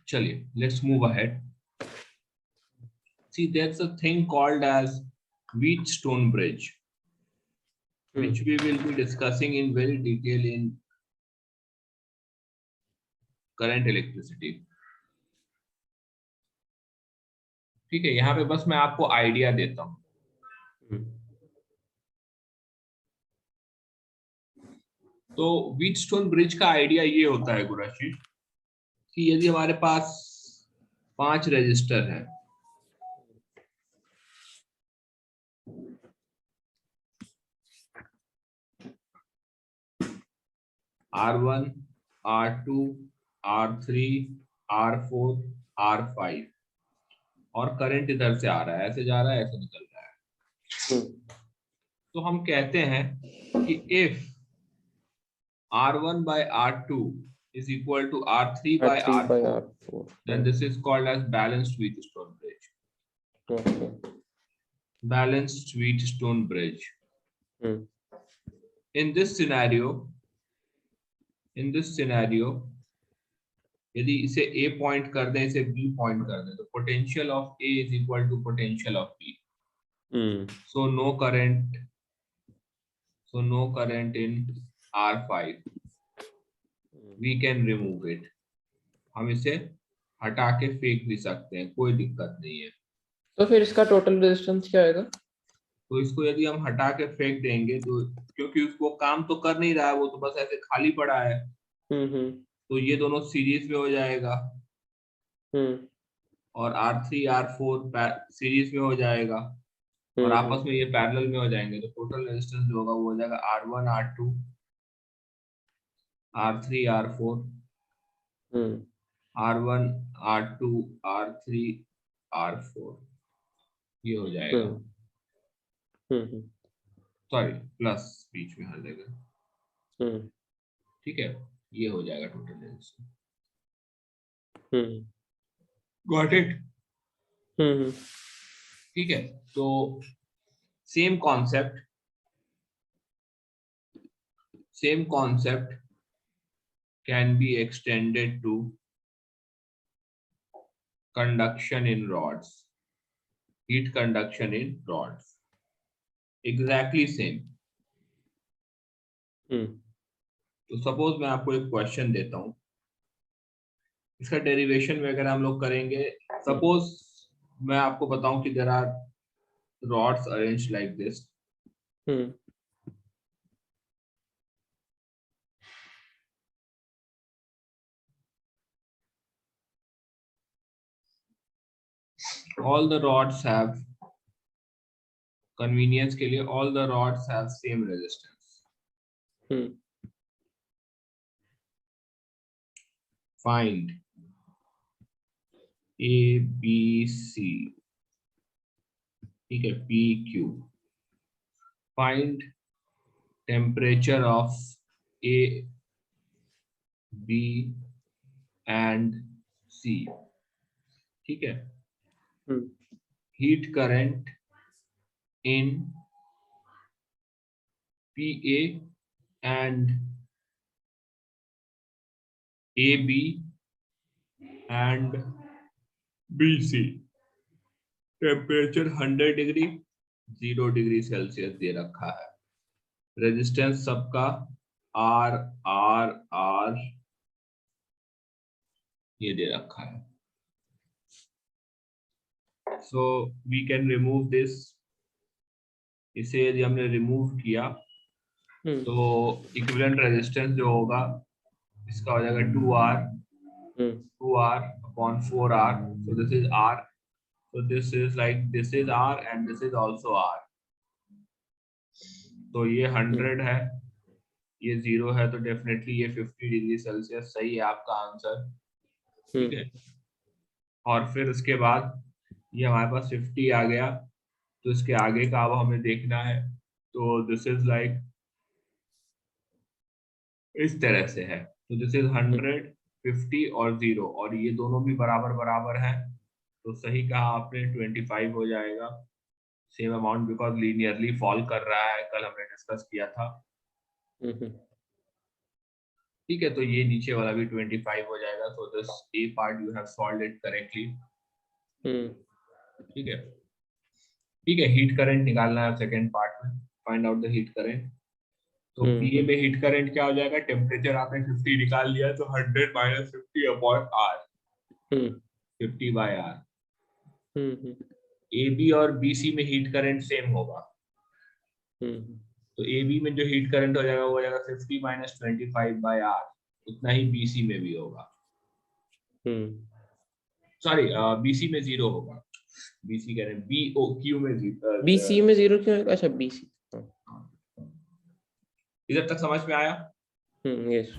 चलिए, let's move ahead. See, there's a thing called as Wheatstone bridge, which we will be discussing in very detail in current electricity. ठीक है, यहाँ पे बस मैं आपको आइडिया देता हूँ. तो व्हीटस्टोन ब्रिज का आइडिया ये होता है गुराशी, कि यदि हमारे पास 5 रजिस्टर है, R1, R2, R3, R4, R5, और करंट इधर से आ रहा है, ऐसे जा रहा है, ऐसे निकल रहा है. तो हम कहते हैं कि if R1 by R2 is equal to R3 by R4, then this is called as balanced Wheatstone bridge. Okay. Balanced Wheatstone bridge. In this scenario, यदि इसे A point कर दें, इसे B point कर दें, तो potential of A is equal to potential of B. So no current in R5. We can remove it. हम इसे हटा के फेंक भी सकते हैं, कोई दिक्कत नहीं है. तो फिर इसका टोटल रेजिस्टेंस क्या आएगा? तो इसको यदि हम हटा के फेंक देंगे, तो क्योंकि उसको काम तो कर नहीं रहा है, वो तो बस ऐसे खाली पड़ा है, तो ये दोनों सीरीज में हो जाएगा, और R3 R4 सीरीज में हो जाएगा, और आपस में ये पैरेलल में हो जाएंगे. तो टोटल रेजिस्टेंस जो होगा वो हो जाएगा R1 R2 R3 R4 R1 R2 R3 R4, ये हो जाएगा. सॉरी, प्लस बीच में हर जगह. ठीक है, ये हो जाएगा टोटल रेजिस्टेंस. Got it? ठीक है, तो same concept can be extended to conduction in rods, heat conduction in rods. Exactly same. तो सपोज मैं आपको एक क्वेश्चन देता हूं, इसका डेरिवेशन वगैरह हम लोग करेंगे. सपोज मैं आपको बताऊं कि there are rods arranged like this. All the rods have, convenience के लिए, all the rods have same resistance. Find A, B, C. ठीक है, P, Q. Find temperature of A, B and C. ठीक है. Heat current in PA and AB and BC. Temperature 100 degree 0 degree Celsius दे रखा है. Resistance सबका R R R ये दे रखा है. So we can remove this. इसे यदि हमने रिमूव किया तो इक्विवेलेंट रेजिस्टेंस जो होगा इसका हो जाएगा 2R upon 4R. so this is R. So this is like, this is R and this is also R. तो ये 100 है, ये 0 है, तो डेफिनेटली ये 50 डिग्री सेल्सियस सही है आपका आंसर. ठीक है. और फिर उसके बाद ये हमारे पास 50 आ गया, तो इसके आगे का अब हमें देखना है. तो दिस इज लाइक इस तरह से है. तो दिस इज 100, 50 और 0, और ये दोनों भी बराबर बराबर है, तो सही कहा आपने, 25 हो जाएगा. Same amount because linearly fall कर रहा है, कल हमने डिस्कस किया था. ठीक है, तो ये नीचे वाला भी 25 हो जाएगा। So this A part you have solved it correctly. ठीक है, ठीक है। हीट करंट निकालना है सेकंड पार्ट में, find out the heat current. तो पीए में हीट करंट क्या हो जाएगा, टेम्परेचर आपने 50 निकाल लिया, तो 100 minus 50 upon R, 50 by R. A B और बी सी में हीट करंट सेम होगा, तो ए बी में जो हीट करंट हो जाएगा वो हो जाएगा 50 माइनस 25 बाय आर, उतना ही बीसी में भी होगा। सॉरी, बीसी में 0 होगा, बीसी कह रहे हैं, बी ओ क्यू में 0। बीसी में 0 क्यों होगा? अच्छा बीसी। इधर तक समझ में आया? यस।